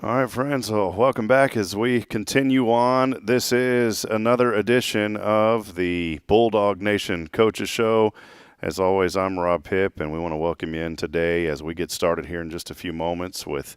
All right, friends, well, welcome back as we continue on. This is another edition of the Bulldog Nation Coaches Show. As always, I'm Rob Hipp, and we want to welcome you in today as we get started here in just a few moments with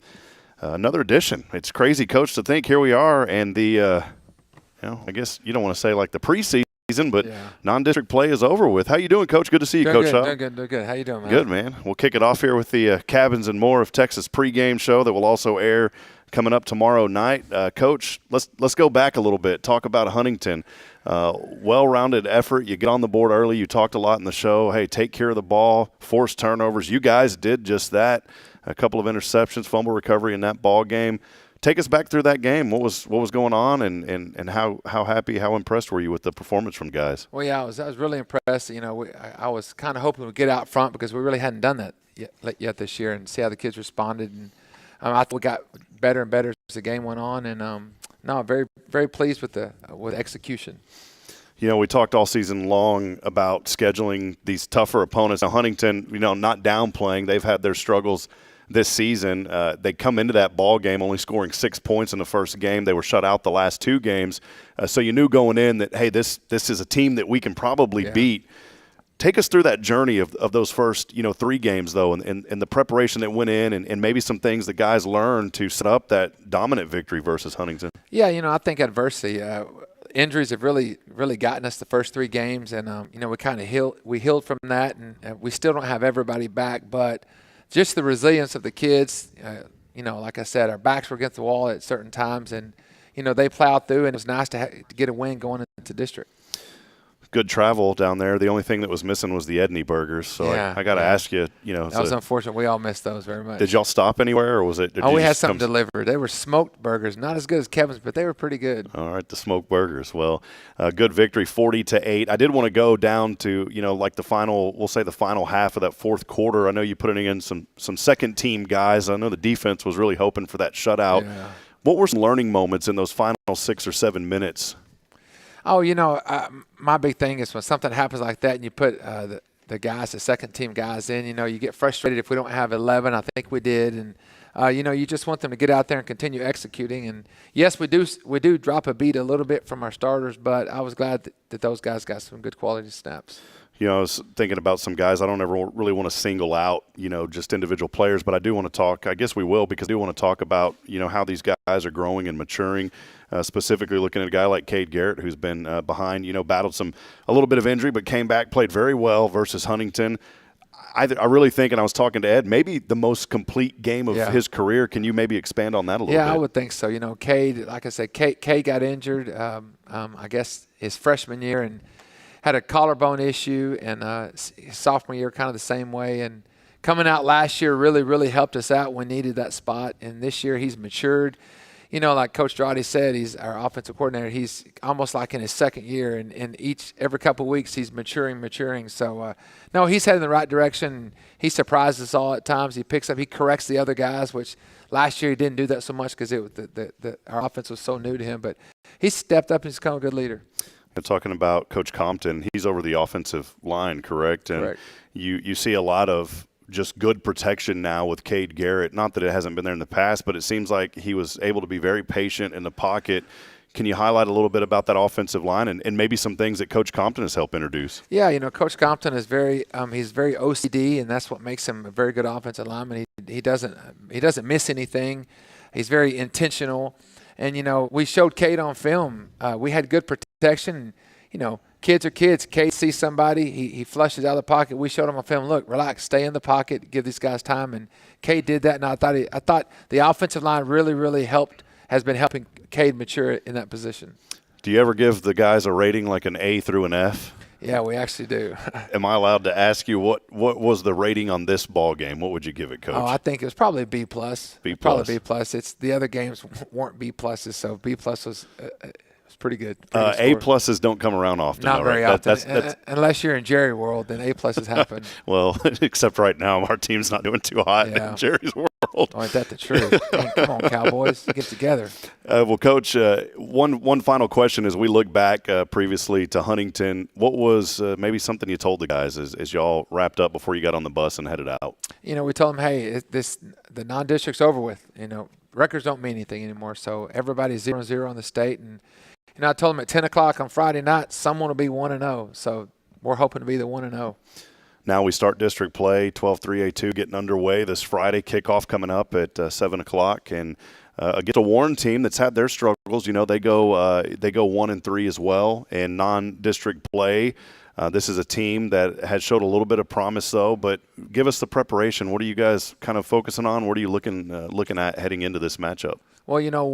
another edition. It's crazy, Coach, to think here we are, and I guess you don't want to say like the preseason, but non-district play is over with. How you doing, Coach? Good to see you, Coach Schaub. Doing good. How you doing, man? Good, man. We'll kick it off here with the Cabins and More of Texas pregame show that will also air coming up tomorrow night. Coach, let's go back a little bit. Talk about Huntington. Well-rounded effort. You get on the board early. You talked a lot in the show. Hey, take care of the ball, force turnovers. You guys did just that. A couple of interceptions, fumble recovery in that ball game. Take us back through that game. What was going on, and how happy, how impressed were you with the performance from guys? Well, yeah, I was really impressed. You know, I was kind of hoping we'd get out front because we really hadn't done that yet this year, and see how the kids responded. And I thought we got better and better as the game went on, and very very pleased with execution. You know, we talked all season long about scheduling these tougher opponents. Now, Huntington, not downplaying. They've had their struggles this season. They come into that ball game only scoring 6 points in the first game. They were shut out the last two games. So you knew going in that, hey, this is a team that we can probably beat. Take us through that journey of those first, 3 games, though, and the preparation that went in and maybe some things that guys learned to set up that dominant victory versus Huntington. Yeah, I think adversity, injuries have really gotten us the first 3 games, and, we kind of healed from that, and we still don't have everybody back, but just the resilience of the kids, like I said, our backs were against the wall at certain times, and, they plowed through, and it was nice to get a win going into district. Good travel down there. The only thing that was missing was the Edney burgers. So I got to ask you, That was unfortunate. We all missed those very much. Did y'all stop anywhere, or was it? We had something delivered. They were smoked burgers, not as good as Kevin's, but they were pretty good. All right, the smoked burgers. Well, good victory, 40-8. I did want to go down to, like the final half of that fourth quarter. I know you put in some second team guys. I know the defense was really hoping for that shutout. Yeah. What were some learning moments in those final 6 or 7 minutes? Oh, my big thing is when something happens like that and you put the guys, the second team guys in, you get frustrated if we don't have 11. I think we did. And, you just want them to get out there and continue executing. And, yes, we do drop a beat a little bit from our starters, but I was glad that those guys got some good quality snaps. I was thinking about some guys. I don't ever really want to single out, just individual players, but I do want to talk. I guess we will, because I do want to talk about, how these guys are growing and maturing. Specifically looking at a guy like Cade Garrett, who's been behind, battled a little bit of injury, but came back, played very well versus Huntington. I really think, and I was talking to Ed, maybe the most complete game of his career. Can you maybe expand on that a little bit? Yeah, I would think so. Cade, like I said, Cade got injured, I guess, his freshman year and had a collarbone issue, and his sophomore year kind of the same way. And coming out last year really, really helped us out when we needed that spot. And this year he's matured. Like Coach Drotty said, he's our offensive coordinator. He's almost like in his second year, and every couple of weeks he's maturing. So, no, he's heading in the right direction. He surprises us all at times. He corrects the other guys, which last year he didn't do that so much because our offense was so new to him. But he's stepped up and he's become a good leader. And talking about Coach Compton, he's over the offensive line, correct? And correct. You see a lot of just good protection now with Cade Garrett. Not that it hasn't been there in the past, but it seems like he was able to be very patient in the pocket. Can you highlight a little bit about that offensive line and maybe some things that Coach Compton has helped introduce? Yeah, Coach Compton is he's very OCD, and that's what makes him a very good offensive lineman. He doesn't miss anything. He's very intentional. And, we showed Cade on film. We had good protection. Kids are kids. Cade sees somebody, he flushes out of the pocket. We showed him on film, look, relax, stay in the pocket, give these guys time. And Cade did that, and I thought the offensive line really, really has been helping Cade mature in that position. Do you ever give the guys a rating like an A through an F? Yeah, we actually do. Am I allowed to ask you what was the rating on this ball game? What would you give it, Coach? Oh, I think it was probably B+. B+. Probably B+. It's the other games weren't B+, so B+ was pretty good. A+s don't come around often. Not very right? often. That's Unless you're in Jerry world, then A+s happen. Well, except right now, our team's not doing too hot in Jerry's world. Oh, ain't that the truth? Come on, Cowboys, get together. Well, Coach, one final question as we look back previously to Huntington. What was maybe something you told the guys as y'all wrapped up before you got on the bus and headed out? We told them, hey, the non-district's over with. records don't mean anything anymore. So everybody's 0-0 on the state. And, I told them at 10 o'clock on Friday night, someone will be 1-0. So we're hoping to be the 1-0. Now we start district play, 12-3A2 getting underway this Friday. Kickoff coming up at 7 o'clock. And against a Warren team that's had their struggles. They go 1-3 as well in non-district play. This is a team that has showed a little bit of promise, though. But give us the preparation. What are you guys kind of focusing on? What are you looking at heading into this matchup? Well,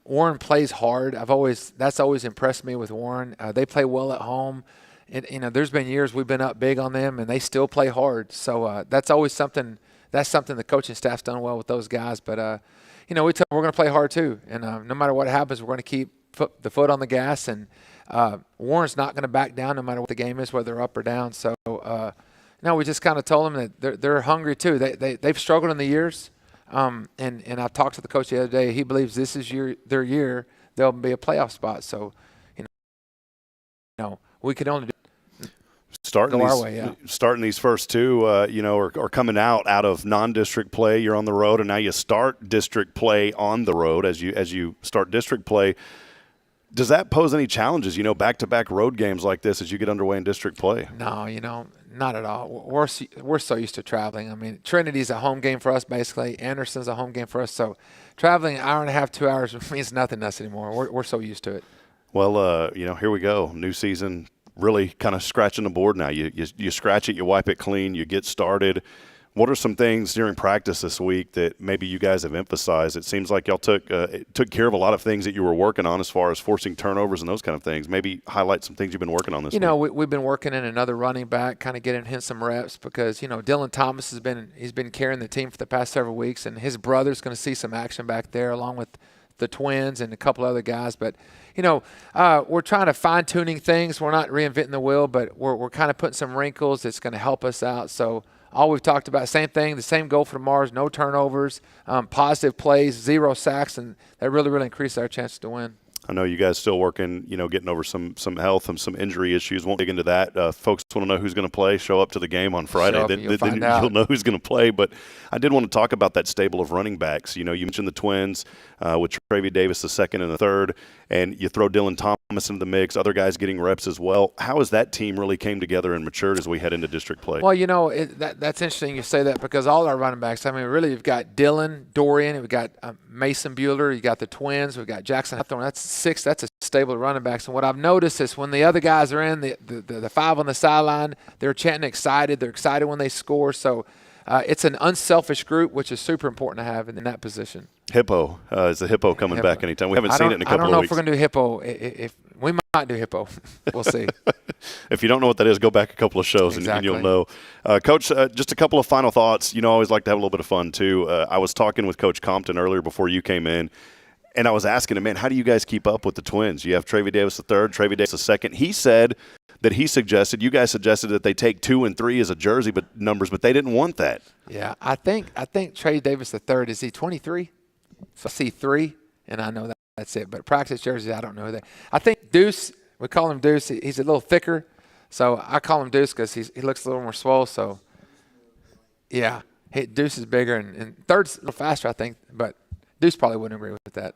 Warren plays hard. That's always impressed me with Warren. They play well at home. And, there's been years we've been up big on them, and they still play hard. So that's always something. That's something the coaching staff's done well with those guys. But we're going to play hard too. And no matter what happens, we're going to keep the foot on the gas. And Warren's not going to back down no matter what the game is, whether up or down. So we just kind of told them that they're hungry too. They've struggled in the years. And I talked to the coach the other day. He believes this is their year. They'll be a playoff spot. So we can only do. Starting these first two, are coming out of non-district play. You're on the road, and now you start district play on the road as you start district play. Does that pose any challenges, back-to-back road games like this as you get underway in district play? No, not at all. We're so used to traveling. I mean, Trinity's a home game for us, basically. Anderson's a home game for us. So traveling an hour and a half, 2 hours means nothing to us anymore. We're so used to it. Well, here we go. New season. Really kind of scratching the board now. You scratch it, you wipe it clean, you get started. What are some things during practice this week that maybe you guys have emphasized? It seems like y'all took care of a lot of things that you were working on as far as forcing turnovers and those kind of things. Maybe highlight some things you've been working on this week. We've been working in another running back, kind of getting him some reps because, Dylan Thomas has been carrying the team for the past several weeks, and his brother's going to see some action back there along with the twins and a couple other guys. But, we're trying to fine-tuning things. We're not reinventing the wheel, but we're kind of putting some wrinkles that's going to help us out. So all we've talked about, same thing, the same goal for tomorrow is no turnovers, positive plays, 0 sacks, and that really, really increases our chances to win. I know you guys still working, getting over some health and some injury issues. Won't dig into that. Folks want to know who's going to play. Show up to the game on Friday. Then you'll know who's going to play. But I did want to talk about that stable of running backs. You mentioned the twins with Travis Davis, the second and the third, and you throw Dylan Thomas into the mix, other guys getting reps as well. How has that team really came together and matured as we head into district play? Well, that's interesting you say that because all our running backs, really you've got Dylan, Dorian, we've got Mason Bueller, you got the twins, we've got Jackson Hawthorne. That's 6. That's a stable of running backs. And what I've noticed is when the other guys are in, the 5 on the sideline, they're chanting excited. They're excited when they score. So it's an unselfish group, which is super important to have in that position. Hippo. Is the Hippo coming back anytime? We haven't seen it in a couple of weeks. I don't know if we're going to do Hippo. If we might do Hippo. We'll see. If you don't know what that is, go back a couple of shows and you'll know. Coach, just a couple of final thoughts. I always like to have a little bit of fun, too. I was talking with Coach Compton earlier before you came in, and I was asking him, man, how do you guys keep up with the twins? You have Travis Davis the third, Travis Davis the second. He said that you guys suggested that they take 2 and 3 as a jersey numbers, but they didn't want that. Yeah, I think Travis Davis the third, is he 23? So I see 3, and I know that's it. But practice jerseys, I don't know that. I think Deuce, we call him Deuce. He's a little thicker, so I call him Deuce because he looks a little more swole. So, yeah, Deuce is bigger, and third's a little faster, I think. But Deuce probably wouldn't agree with that.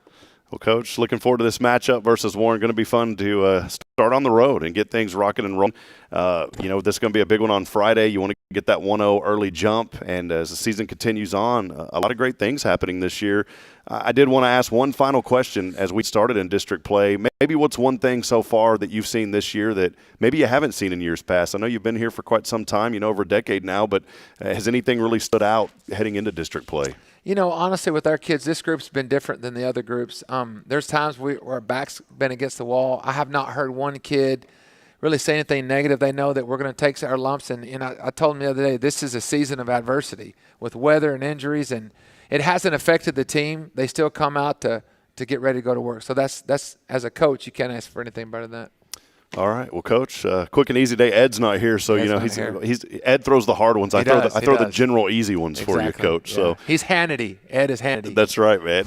Well, Coach, looking forward to this matchup versus Warren. Going to be fun to start on the road and get things rocking and rolling. This is going to be a big one on Friday. You want to get that 1-0 early jump, and as the season continues on, a lot of great things happening this year. I did want to ask one final question as we started in district play. Maybe what's one thing so far that you've seen this year that maybe you haven't seen in years past? I know you've been here for quite some time, over a decade now, but has anything really stood out heading into district play? Honestly, with our kids, this group's been different than the other groups. There's times where our back's been against the wall. I have not heard one kid really say anything negative. They know that we're going to take our lumps. And I told them the other day, this is a season of adversity with weather and injuries, and it hasn't affected the team. They still come out to get ready to go to work. So that's as a coach, you can't ask for anything better than that. All right. Well, Coach, quick and easy day. Ed's not here, so Ed throws the hard ones. I throw the general easy ones for you, Coach. Yeah. So he's Hannity. Ed is Hannity. That's right, man.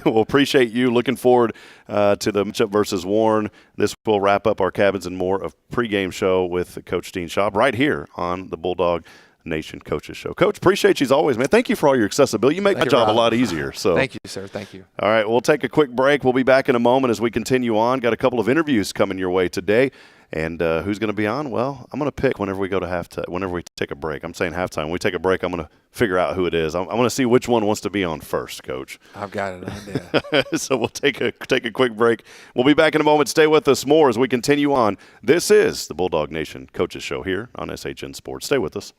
Well, appreciate you. Looking forward to the matchup versus Warren. This will wrap up our Cabins and More of pregame show with Coach Dean Schaub right here on the Bulldog Nation Coaches Show. Coach, appreciate you as always, man. Thank you for all your accessibility. You make my job a lot easier. So thank you, sir. Thank you. All right, we'll take a quick break. We'll be back in a moment as we continue on. Got a couple of interviews coming your way today. And who's going to be on? Well, I'm going to pick whenever we go to halftime, whenever we take a break. I'm saying halftime. When we take a break, I'm going to figure out who it is. I'm going to see which one wants to be on first, Coach. I've got an idea. So we'll take a quick break. We'll be back in a moment. Stay with us more as we continue on. This is the Bulldog Nation Coaches Show here on SHN Sports. Stay with us.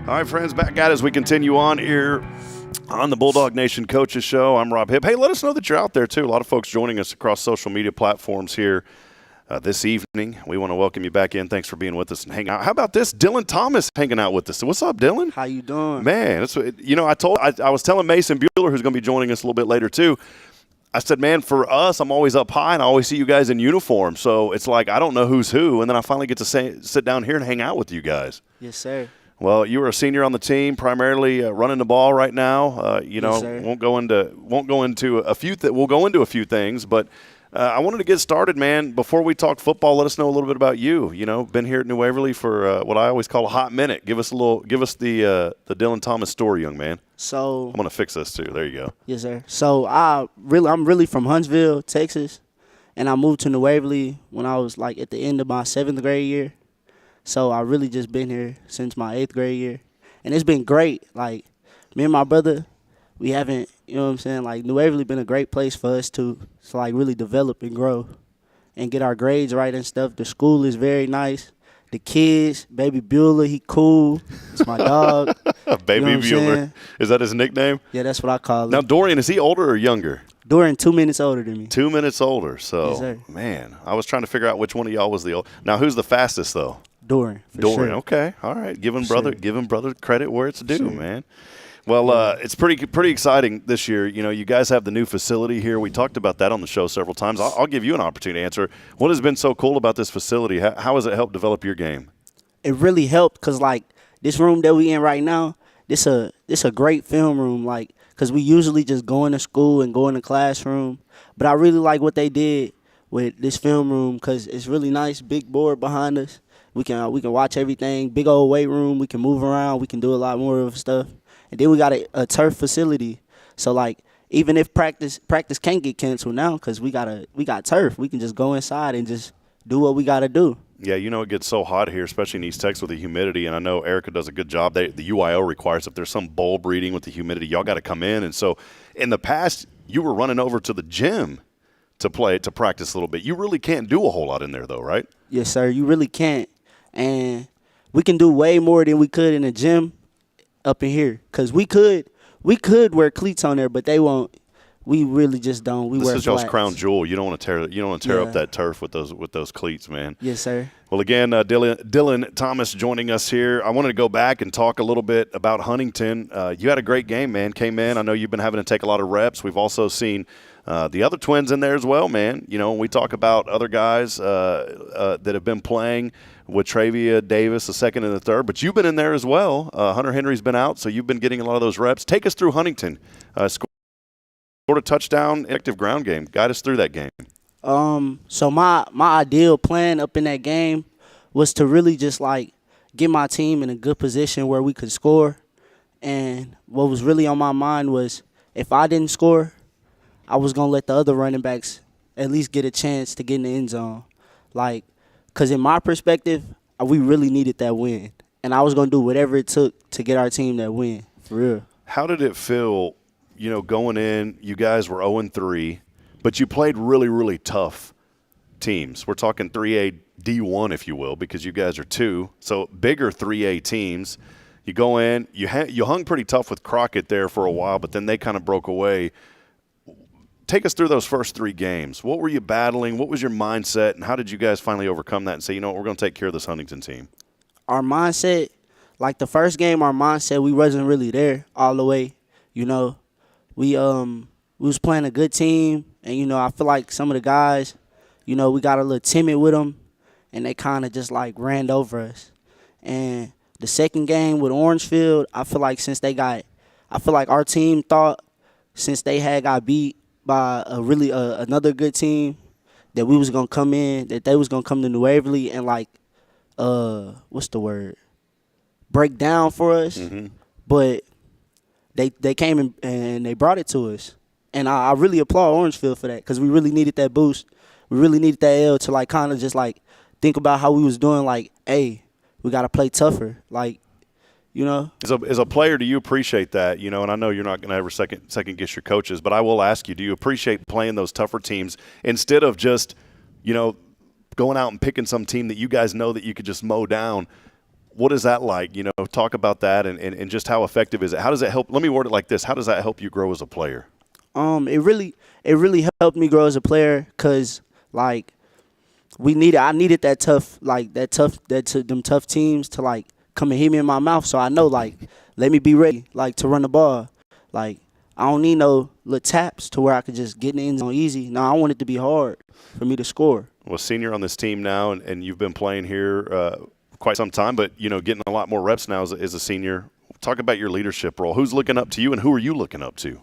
All right, friends, back at it as we continue on here on the Bulldog Nation Coaches Show. I'm Rob Hibb. Hey, let us know that you're out there, too. A lot of folks joining us across social media platforms here this evening. We want to welcome you back in. Thanks for being with us and hanging out. How about this? Dylan Thomas hanging out with us. What's up, Dylan? How you doing? Man, I was telling Mason Bueller, who's going to be joining us a little bit later, too. I said, man, for us, I'm always up high, and I always see you guys in uniform. So it's like I don't know who's who, and then I finally get to sit down here and hang out with you guys. Yes, sir. Well, you were a senior on the team, primarily running the ball right now. Yes, sir. Won't go into a few. We'll go into a few things, but I wanted to get started, man. Before we talk football, let us know a little bit about you. You know, been here at New Waverly for what I always call a hot minute. Give us the Dylan Thomas story, young man. So I'm gonna fix this too. There you go. Yes, sir. So I'm really from Huntsville, Texas, and I moved to New Waverly when I was like at the end of my 7th grade year. So I really just been here since my 8th grade year. And it's been great. Like, me and my brother, we haven't, you know what I'm saying, like, New Waverly been a great place for us to like, really develop and grow and get our grades right and stuff. The school is very nice. The kids, Baby Bueller, he cool. It's my dog. Baby you know Bueller. Is that his nickname? Yeah, that's what I call him. Now, Dorian, is he older or younger? Dorian, 2 minutes older than me. 2 minutes older. So, Yes, sir. man, I was trying to figure out which one of y'all was the old. Now, who's the fastest, though? Dorian, for Dorian, sure. okay, all right. Give him sure. brother credit where it's due, man. Well, it's pretty exciting this year. You know, you guys have the new facility here. We talked about that on the show several times. I'll give you an opportunity to answer. What has been so cool about this facility? How has it helped develop your game? It really helped because, like, this room that we in right now, this a great film room, like, because we usually just go into school and go in the classroom. But I really like what they did with this film room because it's really nice, big board behind us. We can watch everything, big old weight room. We can move around. We can do a lot more of stuff. And then we got a turf facility. So, like, even if practice can't get canceled now because we got turf, we can just go inside and just do what we got to do. Yeah, you know it gets so hot here, especially in East Texas with the humidity, and I know Erica does a good job. The UIL requires if there's some bulb breeding with the humidity, y'all got to come in. And so in the past, you were running over to the gym to practice a little bit. You really can't do a whole lot in there, though, right? Yes, sir. You really can't. And we can do way more than we could in the gym up in here because we could we could wear cleats on there, but they won't. We really just don't. We This wear is y'all's flats. crown jewel. You don't want to tear up Yeah. that turf with those cleats, man. Yes, sir. Well, again, Dylan Thomas joining us here. I wanted to go back and talk a little bit about Huntington. You had a great game, man. Came in. I know you've been having to take a lot of reps. We've also seen the other twins in there as well, man. You know, when we talk about other guys that have been playing with Travia Davis, the second and the third, but you've been in there as well. Hunter Henry's been out, so you've been getting a lot of those reps. Take us through Huntington. Scored a touchdown, active ground game. Guide us through that game. So my ideal plan up in that game was to really just like get my team in a good position where we could score. And what was really on my mind was if I didn't score, I was gonna let the other running backs at least get a chance to get in the end zone. Like, cause in my perspective, we really needed that win, and I was gonna do whatever it took to get our team that win. For real. How did it feel? You know, going in, you guys were 0-3, but you played really, really tough teams. We're talking 3A D1, if you will, because you guys are 2. So bigger 3A teams. You go in, you hung pretty tough with Crockett there for a while, but then they kind of broke away. Take us through those first 3 games. What were you battling? What was your mindset? And how did you guys finally overcome that and say, you know what, we're going to take care of this Huntington team? Our mindset, like the first game, our mindset, we wasn't really there all the way, you know. We was playing a good team, and, you know, I feel like some of the guys, you know, we got a little timid with them, and they kind of just, like, ran over us. And the second game with Orangefield, I feel like our team thought since they had got beat by another good team that we was going to come in, that they was going to come to New Waverly and, like, break down for us. Mm-hmm. But they came in and they brought it to us. And I really applaud Orangefield for that because we really needed that boost. We really needed that L to, like, kind of just, like, think about how we was doing, like, hey, we got to play tougher. Like, you know? As a player, do you appreciate that? You know, and I know you're not going to ever second guess your coaches, but I will ask you, do you appreciate playing those tougher teams instead of just, you know, going out and picking some team that you guys know that you could just mow down? What is that like? You know, talk about that and just how effective is it? How does it help? Let me word it like this. How does that help you grow as a player? It really helped me grow as a player because, like, I needed that them tough teams to, like, come and hit me in my mouth. So I know, like, let me be ready, like, to run the ball. Like, I don't need no little taps to where I could just get in the end zone easy. No, I want it to be hard for me to score. Well, senior on this team now, and you've been playing here quite some time, but, you know, getting a lot more reps now as a senior. Talk about your leadership role. Who's looking up to you, and who are you looking up to?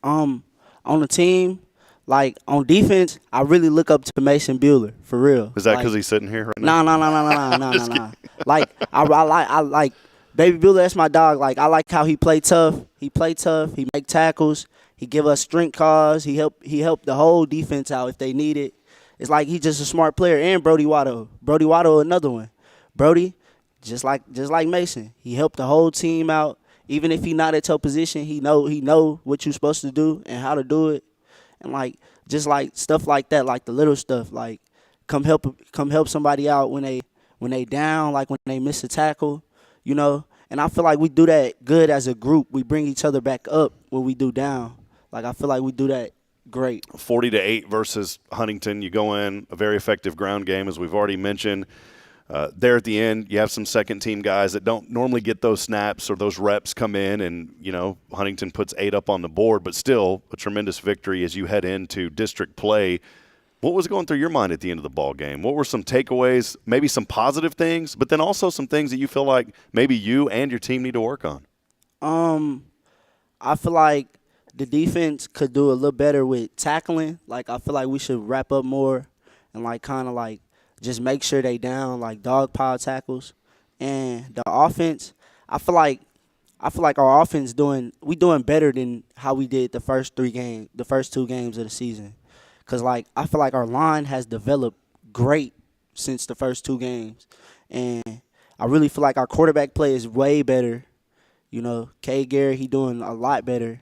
On the team, like, on defense, I really look up to Mason Bueller, for real. Is that because he's sitting here right now? No. Like, I like Baby Bueller, that's my dog. Like, I like how he play tough. He make tackles. He give us strength calls. He help the whole defense out if they need it. It's like he's just a smart player. And Brody Waddle, another one. Brody, just like Mason, he helped the whole team out. Even if he not at your position, he know what you're supposed to do and how to do it. And, like, just, like, stuff like that, like the little stuff, like come help somebody out when they down, like when they miss a tackle, you know. And I feel like we do that good as a group. We bring each other back up when we do down. Like, I feel like we do that great. 40-8 versus Huntington. You go in, a very effective ground game, as we've already mentioned. There at the end, you have some second-team guys that don't normally get those snaps or those reps come in, and, you know, Huntington puts 8 up on the board, but still a tremendous victory as you head into district play. What was going through your mind at the end of the ball game? What were some takeaways, maybe some positive things, but then also some things that you feel like maybe you and your team need to work on? I feel like the defense could do a little better with tackling. Like, I feel like we should wrap up more and, like, kind of, like, just make sure they down, like, dog pile tackles. And the offense, I feel like our offense doing better than how we did the first 2 games of the season. Cause, like, I feel like our line has developed great since the first 2 games, and I really feel like our quarterback play is way better. You know, K. Gary, he doing a lot better.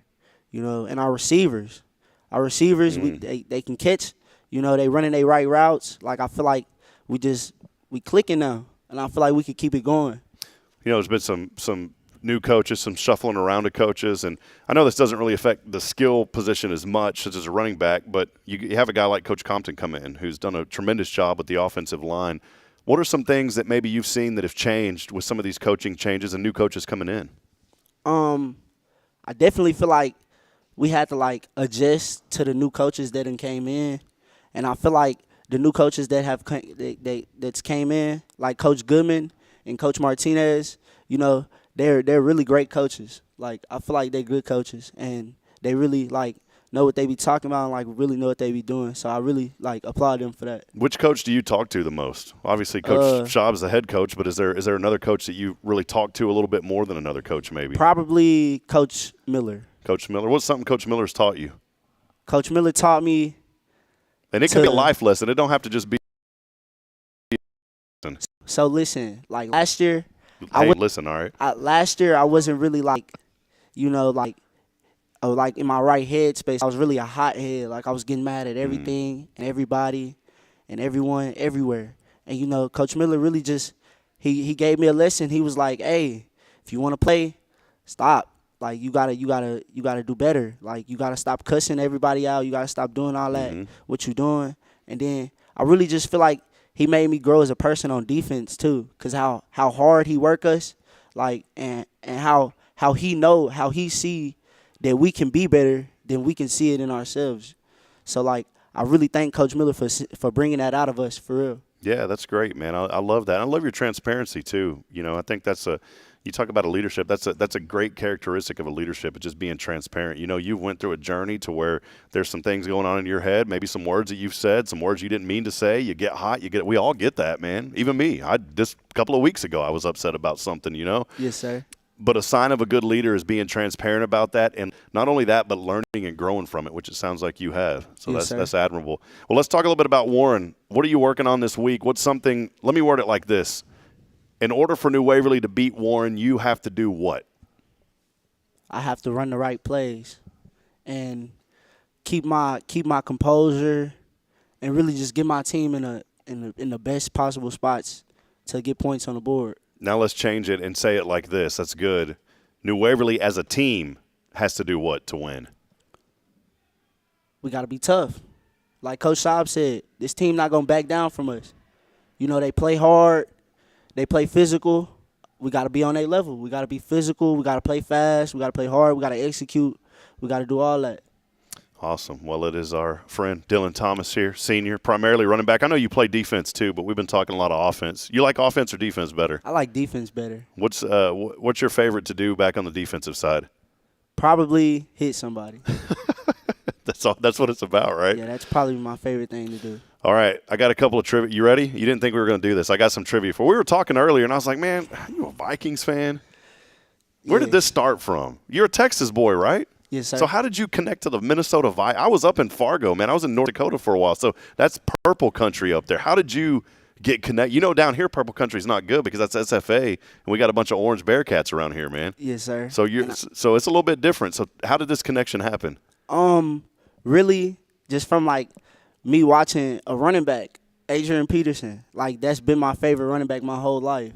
You know, and our receivers, they can catch. You know, they running their right routes. Like, I feel like we clicking now, and I feel like we could keep it going. You know, there's been some new coaches, some shuffling around of coaches, and I know this doesn't really affect the skill position as much, such as a running back, but you have a guy like Coach Compton come in who's done a tremendous job with the offensive line. What are some things that maybe you've seen that have changed with some of these coaching changes and new coaches coming in? I definitely feel like we had to like adjust to the new coaches that done came in, and I feel like the new coaches that have that's came in, like Coach Goodman and Coach Martinez, you know, they're really great coaches. Like I feel like they're good coaches, and they really like know what they be talking about and like really know what they be doing. So I really like applaud them for that. Which coach do you talk to the most? Obviously, Coach Schaub is the head coach, but is there another coach that you really talk to a little bit more than another coach maybe? Probably Coach Miller. Coach Miller. What's something Coach Miller's taught you? Coach Miller taught me. And it can be a life lesson. It don't have to just be. So listen, like last year, listen, all right. Last year I wasn't really like, you know, like in my right head space. I was really a hothead. Like I was getting mad at everything and everybody and everyone everywhere. And you know, Coach Miller really just he gave me a lesson. He was like, "Hey, if you want to play, stop. Like you gotta do better. Like you gotta stop cussing everybody out. You gotta stop doing all that what you doing." And then I really just feel like he made me grow as a person on defense too, cause how hard he work us, like and how he see that we can be better than we can see it in ourselves. So like I really thank Coach Miller for bringing that out of us for real. Yeah, that's great, man. I love that. I love your transparency too. You know, I think you talk about a leadership. That's a great characteristic of a leadership. It's just being transparent. You know, you went through a journey to where there's some things going on in your head, maybe some words that you've said, some words you didn't mean to say. You get hot. We all get that, man. Even me. Just a couple of weeks ago, I was upset about something. You know. Yes, sir. But a sign of a good leader is being transparent about that, and not only that, but learning and growing from it, which it sounds like you have. So yes, that's admirable. Well, let's talk a little bit about Warren. What are you working on this week? What's something? Let me word it like this. In order for New Waverly to beat Warren, you have to do what? I have to run the right plays and keep my composure and really just get my team in the best possible spots to get points on the board. Now let's change it and say it like this. That's good. New Waverly as a team has to do what to win? We got to be tough. Like Coach Schaub said, this team not going to back down from us. You know, they play hard. They play physical. We got to be on their level. We got to be physical. We got to play fast. We got to play hard. We got to execute. We got to do all that. Awesome. Well, it is our friend Dylan Thomas here, senior, primarily running back. I know you play defense too, but we've been talking a lot of offense. You like offense or defense better? I like defense better. What's your favorite to do back on the defensive side? Probably hit somebody. That's what it's about, right? Yeah, that's probably my favorite thing to do. All right, I got a couple of trivia. You ready? You didn't think we were going to do this. I got some trivia for. We were talking earlier, and I was like, man, are you a Vikings fan? Where did this start from? You're a Texas boy, right? Yes, sir. So how did you connect to the Minnesota Vikings? I was up in Fargo, man. I was in North Dakota for a while, so that's purple country up there. How did you get connected? You know, down here, purple country is not good because that's SFA, and we got a bunch of orange Bearcats around here, man. Yes, sir. So so it's a little bit different. So how did this connection happen? Really, just from like me watching a running back, Adrian Peterson. Like that's been my favorite running back my whole life.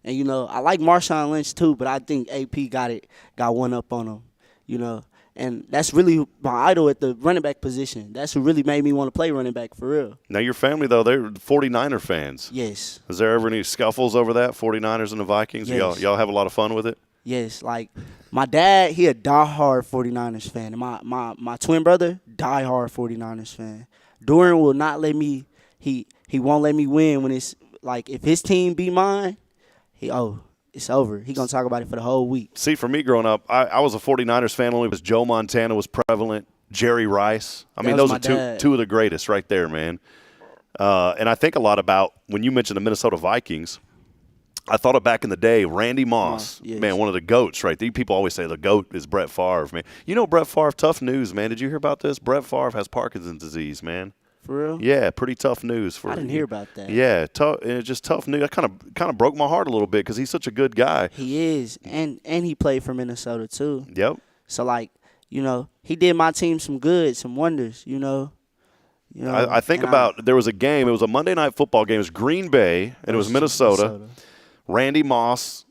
And you know, I like Marshawn Lynch too, but I think AP got one up on him. You know, and that's really my idol at the running back position. That's what really made me want to play running back for real. Now your family though, they're 49er fans. Yes. Is there ever any scuffles over that, 49ers and the Vikings? Yes. Y'all have a lot of fun with it? Yes, like my dad, he a diehard 49ers fan. And my twin brother, diehard 49ers fan. Doran will not let me he won't let me win when it's like if his team beat mine, it's over. He gonna talk about it for the whole week. See, for me growing up, I was a 49ers fan only because Joe Montana was prevalent, Jerry Rice. I mean, those are two of the greatest right there, man. And I think a lot about when you mentioned the Minnesota Vikings, I thought of back in the day, Randy Moss, yes. Man, one of the GOATs, right? People always say the GOAT is Brett Favre, man. You know Brett Favre, tough news, man. Did you hear about this? Brett Favre has Parkinson's disease, man. For real? Yeah, pretty tough news. I didn't hear about that. Yeah, just tough news. That kind of broke my heart a little bit because he's such a good guy. He is, and he played for Minnesota too. Yep. So like, you know, he did my team some good, some wonders. You know. I think about there was a game. It was a Monday Night Football game. It was Green Bay and it was Minnesota. Randy Moss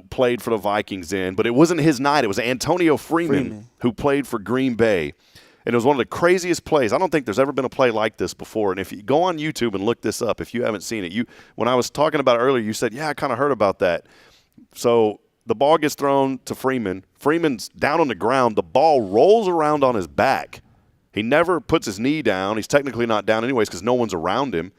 played for the Vikings then, but it wasn't his night. It was Antonio Freeman who played for Green Bay. And it was one of the craziest plays. I don't think there's ever been a play like this before. And if you go on YouTube and look this up, if you haven't seen it, when I was talking about it earlier, you said, yeah, I kind of heard about that. So the ball gets thrown to Freeman. Freeman's down on the ground. The ball rolls around on his back. He never puts his knee down. He's technically not down anyways because no one's around him.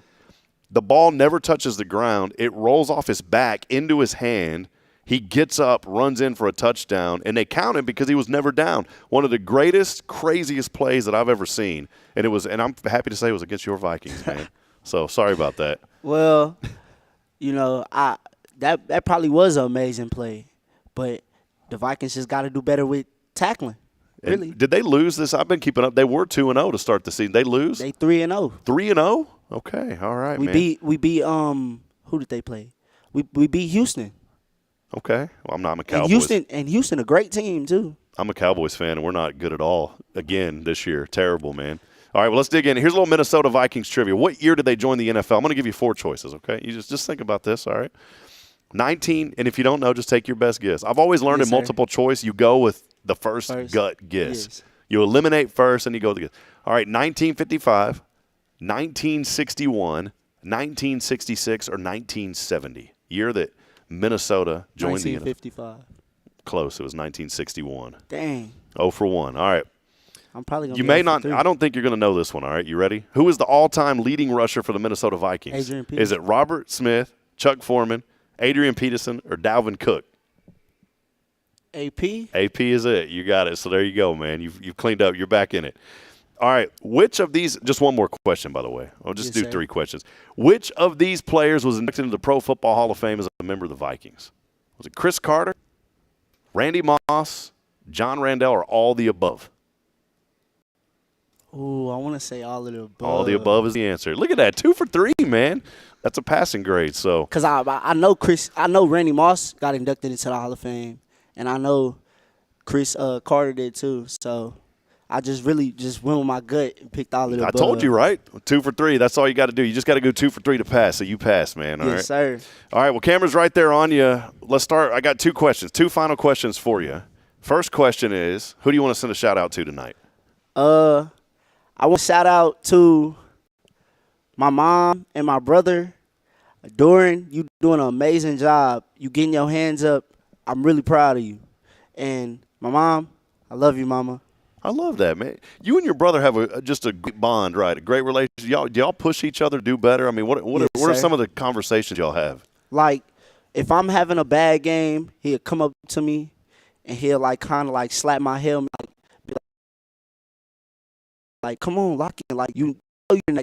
The ball never touches the ground. It rolls off his back into his hand. He gets up, runs in for a touchdown, and they count him because he was never down. One of the greatest, craziest plays that I've ever seen. And I'm happy to say it was against your Vikings, man. So sorry about that. Well, that probably was an amazing play, but the Vikings just got to do better with tackling. Really? And did they lose this? I've been keeping up. They were 2-0 to start the season. They lose? They 3-0. 3-0? Okay, all right, we man. We beat who did they play? We beat Houston. Okay. Well, I'm a Cowboys. And Houston, a great team too. I'm a Cowboys fan, and we're not good at all again this year. Terrible, man. All right, well, let's dig in. Here's a little Minnesota Vikings trivia. What year did they join the NFL? I'm going to give you 4 choices, okay? You just think about this, all right? 19, and if you don't know, just take your best guess. I've always learned in multiple choice, you go with the first gut guess. Yes. You eliminate first, and you go with the guess. All right, 1955, 1961, 1966, or 1970. Year that Minnesota joined the NFL. 1955. Close. It was 1961. Dang. 0 for 1. All right. I'm probably going to You may not – I don't think you're going to know this one, all right? You ready? Who is the all-time leading rusher for the Minnesota Vikings? Adrian Peterson. Is it Robert Smith, Chuck Foreman, Adrian Peterson, or Dalvin Cook? AP? AP is it. You got it. So there you go, man. You've cleaned up. You're back in it. All right. Which of these – just one more question, by the way. I'll just do 3 questions. Which of these players was inducted into the Pro Football Hall of Fame as a member of the Vikings? Was it Chris Carter, Randy Moss, John Randall, or all the above? Ooh, I want to say all of the above. All the above is the answer. Look at that. 2 for 3, man. That's a passing grade. So because I know Randy Moss got inducted into the Hall of Fame, and I know Chris Carter did too. So I just really went with my gut and picked all of the above. I told you, right? 2 for 3. That's all you got to do. You just got to go 2 for 3 to pass. So you pass, man. All right. Yes, sir. All right. Well, camera's right there on you. Let's start. I got 2 questions. 2 final questions for you. First question is, who do you want to send a shout out to tonight? I want to shout out to my mom and my brother. Doran, you doing an amazing job. You getting your hands up. I'm really proud of you. And my mom, I love you, mama. I love that, man. You and your brother have just a great bond, right? A great relationship. Do y'all push each other to do better? I mean, what are some of the conversations y'all have? Like, if I'm having a bad game, he'll come up to me and he'll kind of slap my helmet. Like, come on, lock in. Like,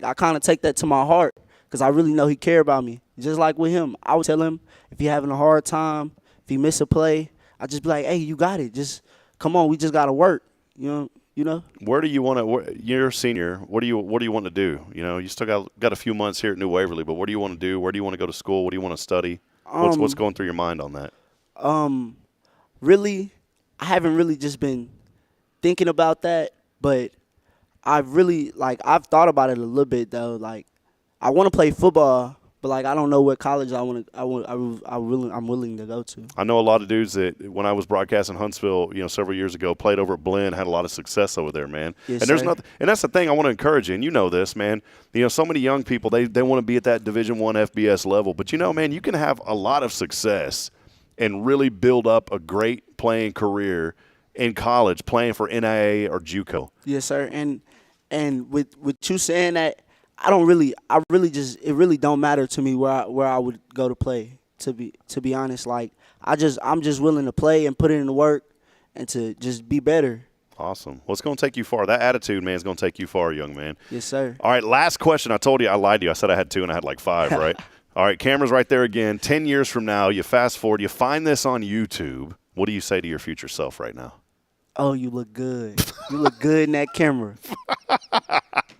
I kind of take that to my heart because I really know he care about me. Just like with him, I would tell him if he having a hard time, if he miss a play, I just be like, hey, you got it. Just come on, we just got to work. You know. Where do you want to? You're a senior. What do you want to do? You still got a few months here at New Waverly, but what do you want to do? Where do you want to go to school? What do you want to study? What's going through your mind on that? Really, I haven't really just been thinking about that, but I've thought about it a little bit though. Like, I want to play football, but I don't know what college I'm willing to go to. I know a lot of dudes that when I was broadcasting Huntsville, several years ago, played over at Blinn, had a lot of success over there, man. Yes, and there's sir. nothing, and that's the thing I want to encourage you. And you know this, man. So many young people they want to be at that Division I FBS level, but man, you can have a lot of success and really build up a great playing career in college, playing for NAIA or JUCO. Yes, sir. And with you saying that, it really don't matter to me where I would go to play. To be honest, I'm just willing to play and put in the work and to just be better. Awesome. Well, it's going to take you far. That attitude, man, is going to take you far, young man. Yes, sir. All right, last question. I told you I lied to you. I said I had 2 and I had 5, right? All right, camera's right there again. 10 years from now, you fast forward, you find this on YouTube. What do you say to your future self right now? Oh, you look good. You look good in that camera.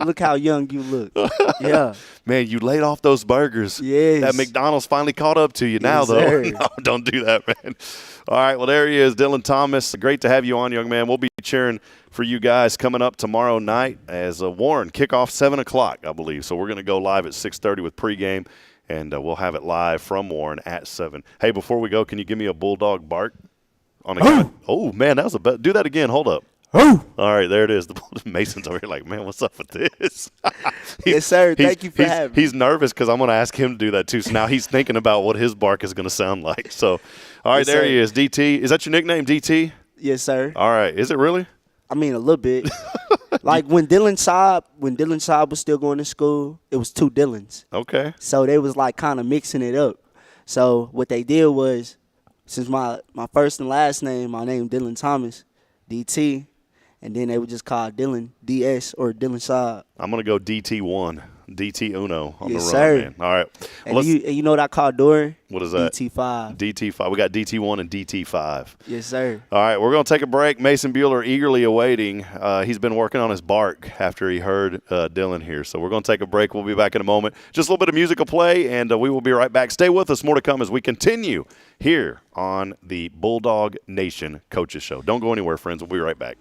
Look how young you look. Yeah. Man, you laid off those burgers. Yes. That McDonald's finally caught up to you now, though. Sir. No, don't do that, man. All right, well, there he is, Dylan Thomas. Great to have you on, young man. We'll be cheering for you guys coming up tomorrow night as Warren kickoff 7 o'clock, I believe. So we're going to go live at 6:30 with pregame. and we'll have it live from Warren at 7. Hey, before we go, can you give me a Bulldog bark on a guy? Oh, man, that was do that again. Hold up. All right, there it is. The Mason's over here like, man, what's up with this? Yes, sir. Thank you for having me. He's nervous because I'm going to ask him to do that too. So now he's thinking about what his bark is going to sound like. So, all right, Yes, there sir. he is, DT. Is that your nickname, DT? Yes, sir. All right. Is it really? I mean, a little bit. Like when Dylan Schaub was still going to school, it was 2 Dylans. Okay. So they was like kind of mixing it up. So what they did was, since my first and last name, my name Dylan Thomas, DT, and then they would just call Dylan DS or Dylan Schaub. I'm going to go DT1, DT Uno on Yes, the run, sir. man. All right. And you know what I call Dory? What is that? DT5. DT5. We got DT1 and DT5. Yes, sir. All right, we're going to take a break. Mason Bueller eagerly awaiting. He's been working on his bark after he heard Dylan here. So we're going to take a break. We'll be back in a moment. Just a little bit of music will play, and we will be right back. Stay with us. More to come as we continue here on the Bulldog Nation Coaches Show. Don't go anywhere, friends. We'll be right back.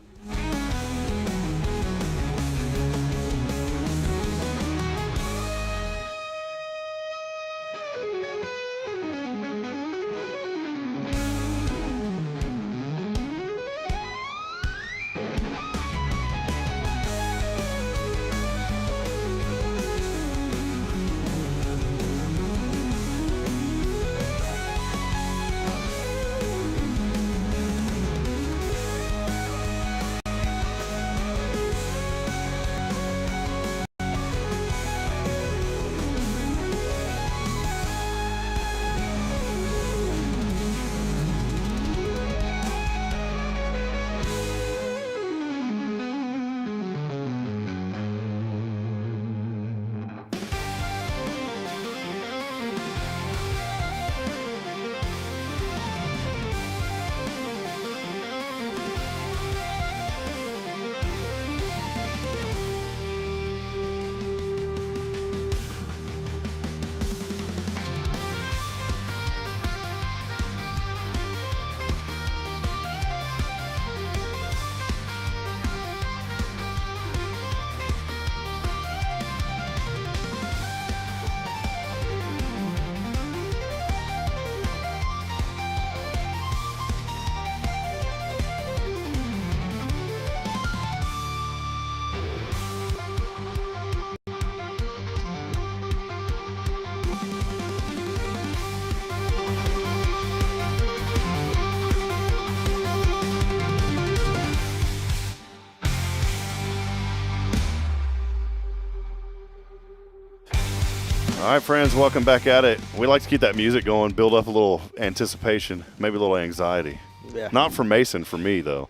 All right, friends, welcome back at it. We like to keep that music going, build up a little anticipation, maybe a little anxiety. Yeah. Not for Mason, for me, though.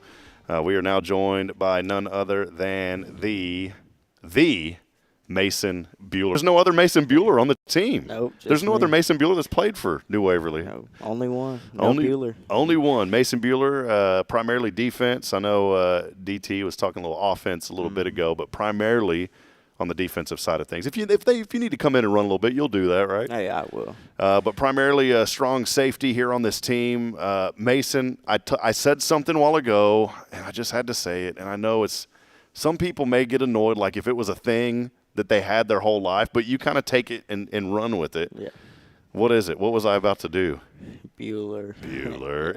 We are now joined by none other than the Mason Bueller. There's no other Mason Bueller on the team. Nope, just There's no me. other Mason Bueller that's played for New Waverly. No, only one. No Only Bueller. Only one. Mason Bueller, primarily defense. I know DT was talking a little offense a little bit ago, but primarily on the defensive side of things. If you need to come in and run a little bit, you'll do that, right? Hey, I will. But primarily a strong safety here on this team. Mason, I said something a while ago, and I just had to say it. And I know some people may get annoyed, like if it was a thing that they had their whole life, but you kind of take it and run with it. Yeah. What is it? What was I about to do? Bueller. Bueller.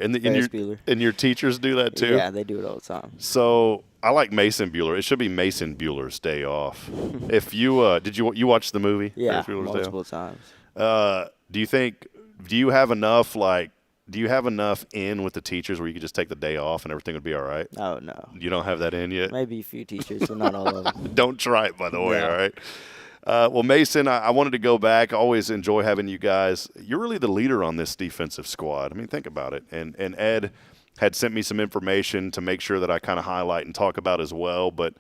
And your teachers do that too? Yeah, they do it all the time. So I like Mason Bueller. It should be Mason Bueller's Day Off. If you did you watch the movie? Yeah, Ferris Bueller's Day Off? multiple times. Do you have enough in with the teachers where you could just take the day off and everything would be all right? Oh, no. You don't have that in yet? Maybe a few teachers, but not all of them. Don't try it, by the way, Yeah. all right? Well, Mason, I wanted to go back. I always enjoy having you guys. You're really the leader on this defensive squad. I mean, think about it. And Ed had sent me some information to make sure that I kind of highlight and talk about as well. But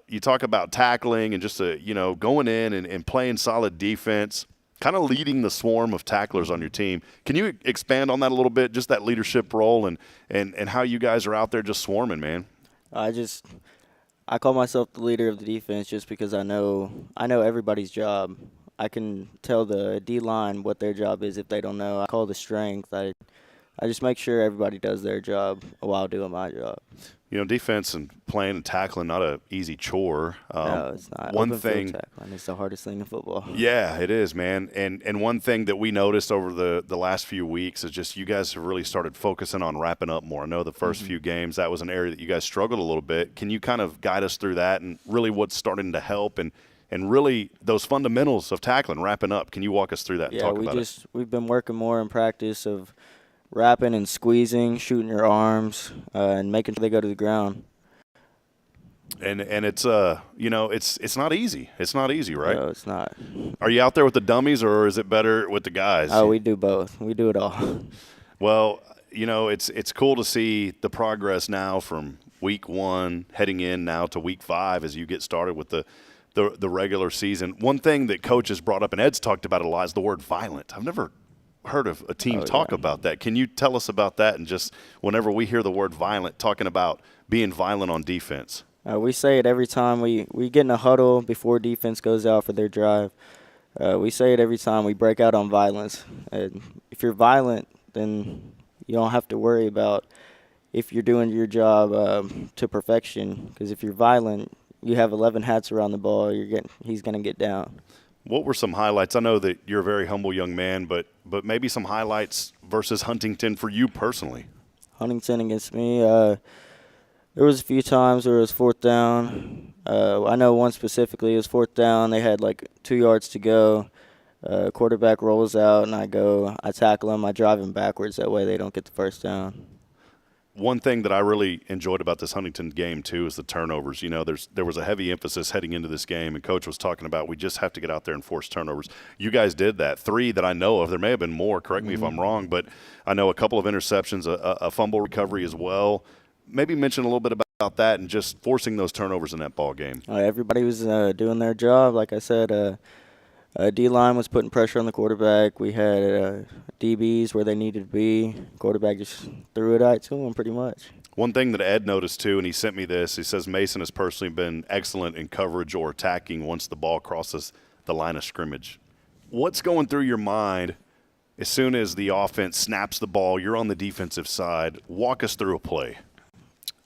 you talk about tackling and just, going in and playing solid defense, kind of leading the swarm of tacklers on your team. Can you expand on that a little bit, just that leadership role and how you guys are out there just swarming, man? I call myself the leader of the defense just because I know everybody's job. I can tell the D-line what their job is if they don't know. I call the strength. I I just make sure everybody does their job while doing my job. You know, defense and playing and tackling, not an easy chore. No, it's not. One Open thing, field tackling is the hardest thing in football. yeah, it is, man. And one thing that we noticed over the last few weeks is just you guys have really started focusing on wrapping up more. I know the first few games, that was an area that you guys struggled a little bit. Can you kind of guide us through that and really what's starting to help and really those fundamentals of tackling, wrapping up? Can you walk us through that and talk about it? We've been working more in practice of wrapping and squeezing, shooting your arms, and making sure they go to the ground. And it's you know, it's not easy. It's not easy, right? No, it's not. Are you out there with the dummies or is it better with the guys? Oh, we do both. We do it all. Well, you know, it's cool to see the progress now from week 1 heading in now to week 5 as you get started with the regular season. One thing that coaches brought up and Ed's talked about a lot is the word violent. I've never heard of a team talk about that. Can you tell us about that? And just whenever we hear the word violent, talking about being violent on defense. We say it every time we get in a huddle before defense goes out for their drive. We say it every time we break out on violence. And if you're violent, then you don't have to worry about if you're doing your job to perfection. Because if you're violent, you have 11 hats around the ball. He's going to get down. What were some highlights? I know that you're a very humble young man, but maybe some highlights versus Huntington for you personally. Huntington against me, there was a few times where it was 4th down. I know one specifically, it was 4th down. They had like 2 yards to go. Quarterback rolls out, and I tackle him. I drive him backwards. That way they don't get the first down. One thing that I really enjoyed about this Huntington game, too, is the turnovers. You know, there was a heavy emphasis heading into this game, and Coach was talking about we just have to get out there and force turnovers. You guys did that. 3 that I know of. There may have been more. Correct me if I'm wrong, but I know a couple of interceptions, a fumble recovery as well. Maybe mention a little bit about that and just forcing those turnovers in that ball game. Everybody was doing their job. Like I said, D-line was putting pressure on the quarterback. We had DBs where they needed to be. Quarterback just threw it out to them pretty much. One thing that Ed noticed, too, and he sent me this, he says Mason has personally been excellent in coverage or attacking once the ball crosses the line of scrimmage. What's going through your mind as soon as the offense snaps the ball, you're on the defensive side? Walk us through a play.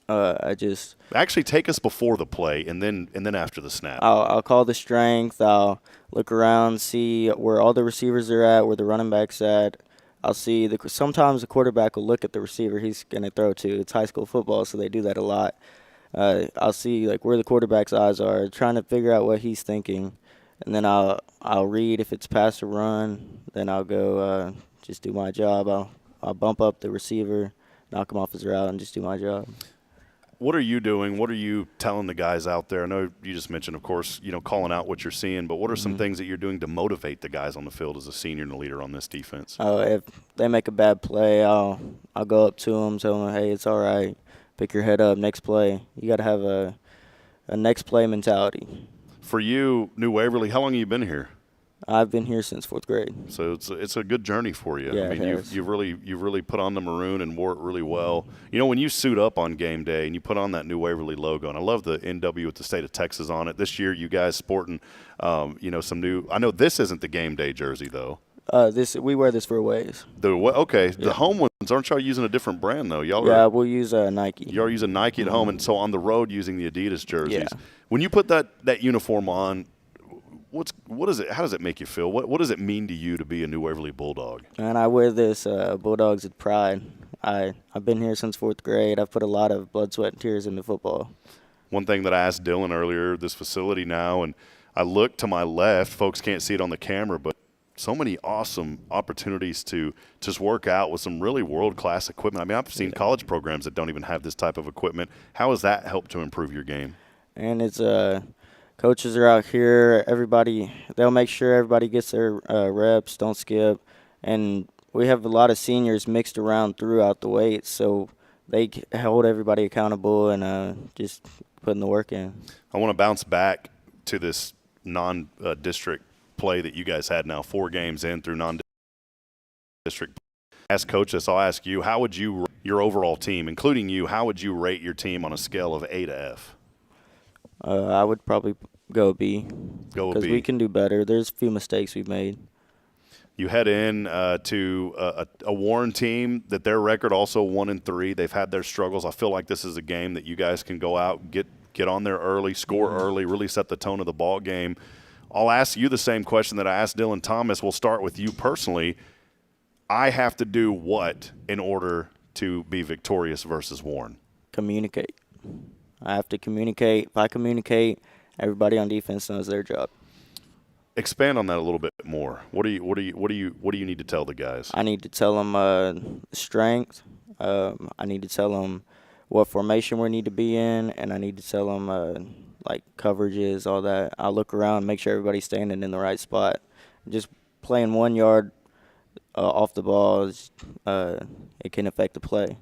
Actually take us before the play and then after the snap. I'll call the strength. I'll look around, see where all the receivers are at, where the running back's at. I'll see sometimes the quarterback will look at the receiver he's going to throw to. It's high school football, so they do that a lot. I'll see like where the quarterback's eyes are, trying to figure out what he's thinking, and then I'll read if it's pass or run. Then I'll go just do my job. I'll bump up the receiver, knock him off his route, and just do my job. What are you doing? What are you telling the guys out there? I know you just mentioned, of course, you know, calling out what you're seeing, but what are some things that you're doing to motivate the guys on the field as a senior and a leader on this defense? If they make a bad play, I'll go up to them, tell them, hey, it's all right. Pick your head up. Next play. You got to have a next play mentality. For you, New Waverly, how long have you been here? I've been here since 4th grade. So it's a good journey for you. Yeah, I mean, you've really put on the maroon and wore it really well. Mm-hmm. You know, when you suit up on game day and you put on that New Waverly logo, and I love the NW with the state of Texas on it. This year, you guys sporting, you know, some new. I know this isn't the game day jersey though. We wear this for aways. The home ones, aren't y'all using a different brand though? We'll use Nike. Y'all are using Nike at home, and so on the road using the Adidas jerseys. Yeah. When you put that uniform on, what is it? How does it make you feel? What does it mean to you to be a New Waverly Bulldog? And I wear this Bulldogs with pride. I've been here since 4th grade. I've put a lot of blood, sweat, and tears into football. One thing that I asked Dylan earlier, this facility now, and I look to my left. Folks can't see it on the camera, but so many awesome opportunities to just work out with some really world-class equipment. I mean, I've seen college programs that don't even have this type of equipment. How has that helped to improve your game? And it's coaches are out here. They'll make sure everybody gets their reps, don't skip. And we have a lot of seniors mixed around throughout the weights, so they hold everybody accountable and just putting the work in. I want to bounce back to this non-district play that you guys had now, 4 games in through non-district. Ask Coach this, I'll ask you, how would you rate your overall team, including you, how would you rate your team on a scale of A to F? I would probably go B. Go with Because B. we can do better. There's a few mistakes we've made. You head in to a Warren team that their record also 1-3. They've had their struggles. I feel like this is a game that you guys can go out, get on there early, score early, really set the tone of the ball game. I'll ask you the same question that I asked Dylan Thomas. We'll start with you personally. I have to do what in order to be victorious versus Warren? Communicate. I have to communicate. If I communicate, everybody on defense knows their job. Expand on that a little bit more. What do you need to tell the guys? I need to tell them strength. I need to tell them what formation we need to be in, and I need to tell them like coverages, all that. I'll look around, make sure everybody's standing in the right spot. Just playing 1 yard off the ball, it can affect the play.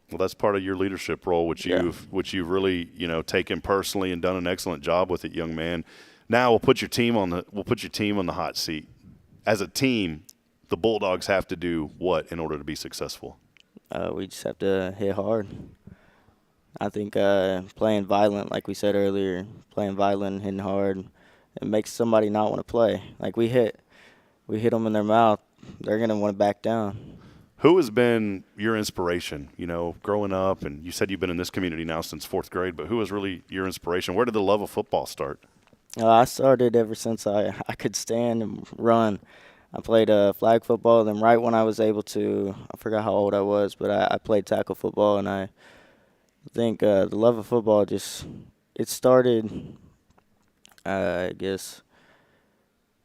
Well, that's part of your leadership role, which you've really taken personally and done an excellent job with it, young man. Now we'll put your team on the hot seat. As a team, the Bulldogs have to do what in order to be successful? We just have to hit hard. I think playing violent, like we said earlier, playing violent, hitting hard, it makes somebody not want to play. Like we hit them in their mouth, they're going to want to back down. Who has been your inspiration, growing up? And you said you've been in this community now since 4th grade, but who was really your inspiration? Where did the love of football start? I started ever since I could stand and run. I played flag football, then right when I was able to, I forgot how old I was, but I played tackle football, and I think the love of football it started, I guess,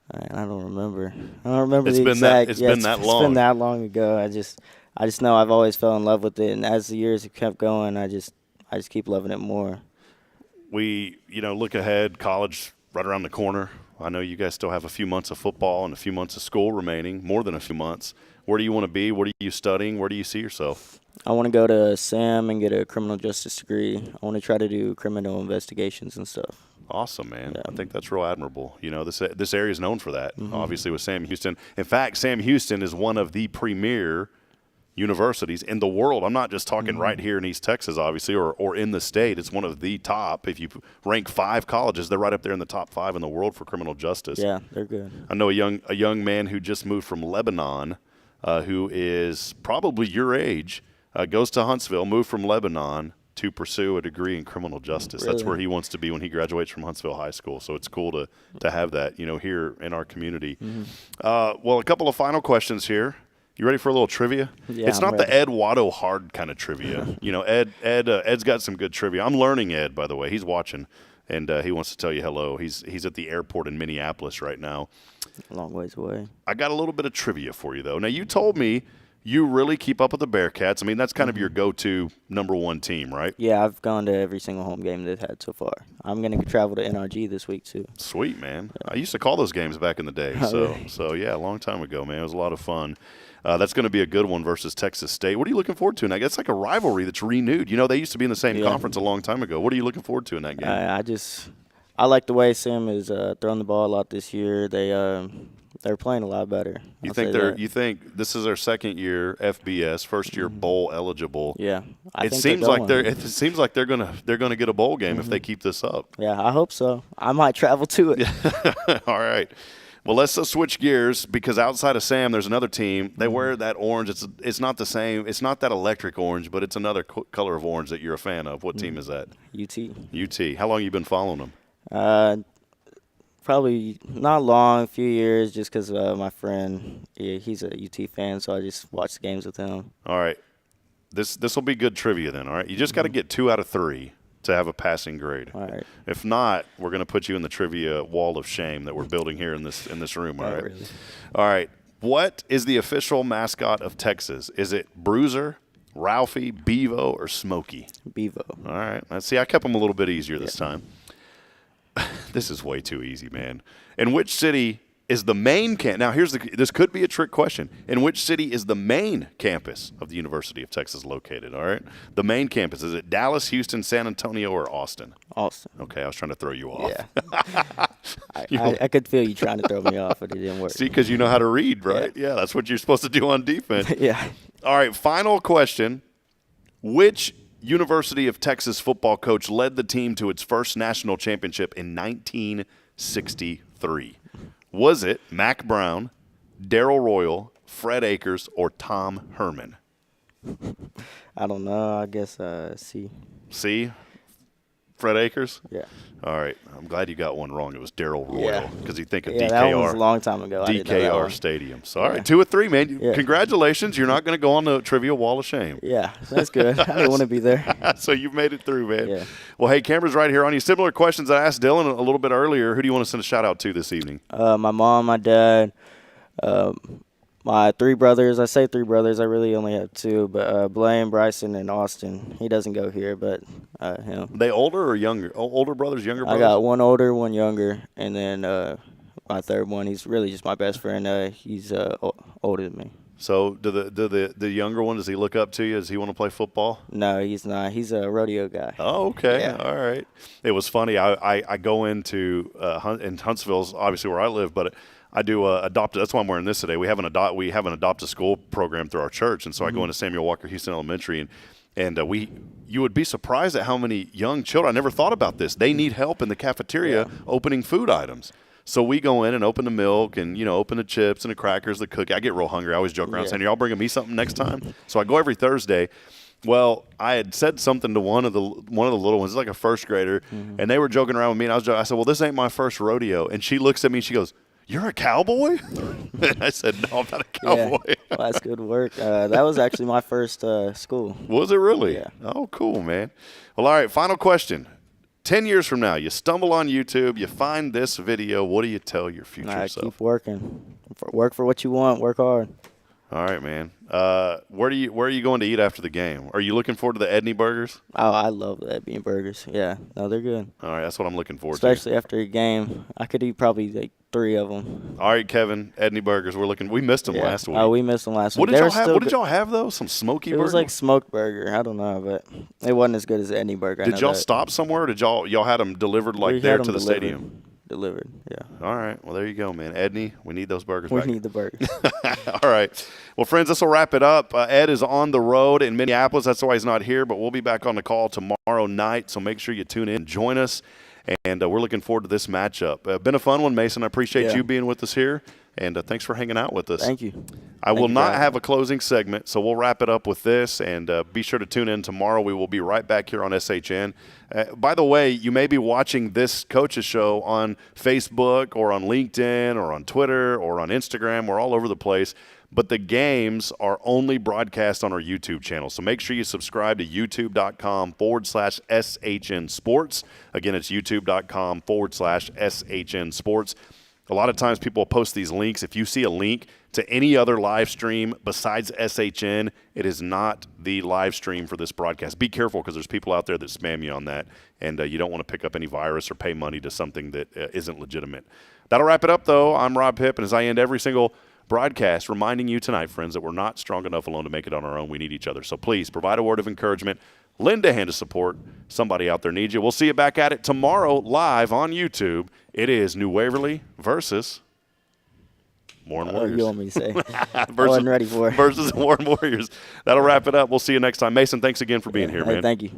I don't remember. It's the been exact. It's been that long. It's been that long ago. I just know I've always fell in love with it, and as the years have kept going, I just keep loving it more. We, look ahead, college right around the corner. I know you guys still have a few months of football and a few months of school remaining, more than a few months. Where do you want to be? What are you studying? Where do you see yourself? I want to go to SAM and get a criminal justice degree. I want to try to do criminal investigations and stuff. Awesome, man. Yeah. I think that's real admirable. This area is known for that, obviously, with Sam Houston. In fact, Sam Houston is one of the premier universities in the world. I'm not just talking right here in East Texas, obviously, or in the state. It's one of the top. If you rank 5 colleges, they're right up there in the top 5 in the world for criminal justice. Yeah, they're good. I know a young man who just moved from Lebanon, who is probably your age, goes to Huntsville, moved from Lebanon to pursue a degree in criminal justice. Really? That's where he wants to be when he graduates from Huntsville High School. So it's cool to have that, here in our community. Well, a couple of final questions here. You ready for a little trivia? Yeah, it's not I'm ready. the Ed Watto hard kind of trivia. Ed's got some good trivia. I'm learning Ed, by the way. He's watching, and he wants to tell you hello. He's at the airport in Minneapolis right now. A long ways away. I got a little bit of trivia for you, though. Now, you told me you really keep up with the Bearcats. I mean, that's kind of your go-to #1 team, right? Yeah, I've gone to every single home game they've had so far. I'm going to travel to NRG this week, too. Sweet, man. I used to call those games back in the day. So yeah, a long time ago, man. It was a lot of fun. That's going to be a good one versus Texas State. What are you looking forward to? And I guess like a rivalry that's renewed. They used to be in the same conference a long time ago. What are you looking forward to in that game? I like the way Sam is throwing the ball a lot this year. They're playing a lot better. You think this is their second year FBS, first year bowl eligible? Yeah, it seems like they're gonna get a bowl game if they keep this up. Yeah, I hope so. I might travel to it. All right. Well, let's switch gears because outside of Sam, there's another team. They wear that orange. It's not the same. It's not that electric orange, but it's another color of orange that you're a fan of. What team is that? UT. UT. How long have you been following them? Probably not long, a few years, just because my friend, he's a UT fan, so I just watch the games with him. All right. This will be good trivia then, all right? You just got to get 2 out of 3 to have a passing grade. All right. If not, we're going to put you in the trivia wall of shame that we're building here in this room, all right? Really. All right. What is the official mascot of Texas? Is it Bruiser, Ralphie, Bevo, or Smokey? Bevo. All right. Let's see. I kept them a little bit easier this time. This is way too easy, man. In which city is the main campus? Now, this could be a trick question. In which city is the main campus of the University of Texas located? All right. The main campus, is it Dallas, Houston, San Antonio, or Austin? Austin. Okay, I was trying to throw you off. Yeah. I could feel you trying to throw me off, but it didn't work. See, because you know how to read, right? Yeah, that's what you're supposed to do on defense. Yeah. All right, final question. Which University of Texas football coach led the team to its first national championship in 1963? Was it Mack Brown, Darrell Royal, Fred Akers, or Tom Herman? I don't know. I guess C. C. Fred Akers? Yeah. All right. I'm glad you got one wrong. It was Darrell Royal Yeah. because you think of Yeah, DKR. that one was a long time ago. I didn't know that DKR one. Stadium. So, all right, 2 of 3, man. Yeah. Congratulations. You're not going to go on the trivia wall of shame. Yeah, that's good. I didn't want to be there. So you've made it through, man. Yeah. Well, hey, camera's right here on you. Similar questions I asked Dylan a little bit earlier. Who do you want to send a shout-out to this evening? My mom, my dad, my 3 brothers. I say 3 brothers. I really only have 2, but Blaine, Bryson, and Austin. He doesn't go here, but him. They older or younger? Older brothers, younger brothers? I got one older, one younger, and then my third one. He's really just my best friend. He's older than me. So do the younger one, does he look up to you? Does he want to play football? No, he's not. He's a rodeo guy. Oh, okay. Yeah. All right. It was funny. I go into in Huntsville's obviously where I live, but I do adopt. That's why I'm wearing this today. We have an adopt a school program through our church, and so I go into Samuel Walker Houston Elementary, and you would be surprised at how many young children. I never thought about this. They need help in the cafeteria opening food items. So we go in and open the milk and, open the chips and the crackers, the cookie. I get real hungry. I always joke around saying, y'all bringing me something next time? So I go every Thursday. Well, I had said something to one of the little ones, like a first grader, and they were joking around with me. And I said, well, this ain't my first rodeo. And she looks at me and she goes, you're a cowboy? And I said, no, I'm not a cowboy. Yeah. Well, that's good work. That was actually my first school. Was it really? Yeah. Oh, cool, man. Well, all right, final question. 10 years from now, you stumble on YouTube, you find this video. What do you tell your future self? Keep working. Work for what you want. Work hard. All right, man. Where are you going to eat after the game? Are you looking forward to the Edney burgers? Oh, I love the Edney burgers. Yeah, no, they're good. All right, that's what I'm looking forward Especially after a game. I could eat probably like 3 of them. All right, Kevin, Edney burgers. We missed them last week. Oh, we missed them last What week. did y'all have though? Some smoky burger? It was like smoked burger. I don't know, but it wasn't as good as the Edney burger. Did y'all stop somewhere? Or did y'all had them delivered We there had to the them delivered. stadium? Delivered, yeah. All right. Well, there you go, man. Edney, we need those burgers We back. need the burgers. All right. Well, friends, this will wrap it up. Ed is on the road in Minneapolis. That's why he's not here, but we'll be back on the call tomorrow night, so make sure you tune in and join us. And we're looking forward to this matchup. Been a fun one, Mason. I appreciate you being with us here, and thanks for hanging out with us. Thank you. I will not have a closing segment, so we'll wrap it up with this, and be sure to tune in tomorrow. We will be right back here on SHN. By the way, you may be watching this coach's show on Facebook or on LinkedIn or on Twitter or on Instagram. We're all over the place. But the games are only broadcast on our YouTube channel. So make sure you subscribe to youtube.com/SHN Sports. Again, it's youtube.com/SHN Sports. A lot of times people post these links. If you see a link to any other live stream besides SHN, it is not the live stream for this broadcast. Be careful because there's people out there that spam you on that, and you don't want to pick up any virus or pay money to something that isn't legitimate. That'll wrap it up, though. I'm Rob Hipp, and as I end every single broadcast, reminding you tonight, friends, that we're not strong enough alone to make it on our own. We need each other. So please provide a word of encouragement. Lend a hand of support. Somebody out there needs you. We'll see you back at it tomorrow live on YouTube. It is New Waverly versus Warren Warriors. You want me to say? I wasn't ready for it. Versus Warren Warriors. That'll wrap it up. We'll see you next time. Mason, thanks again for being here, man. Thank you.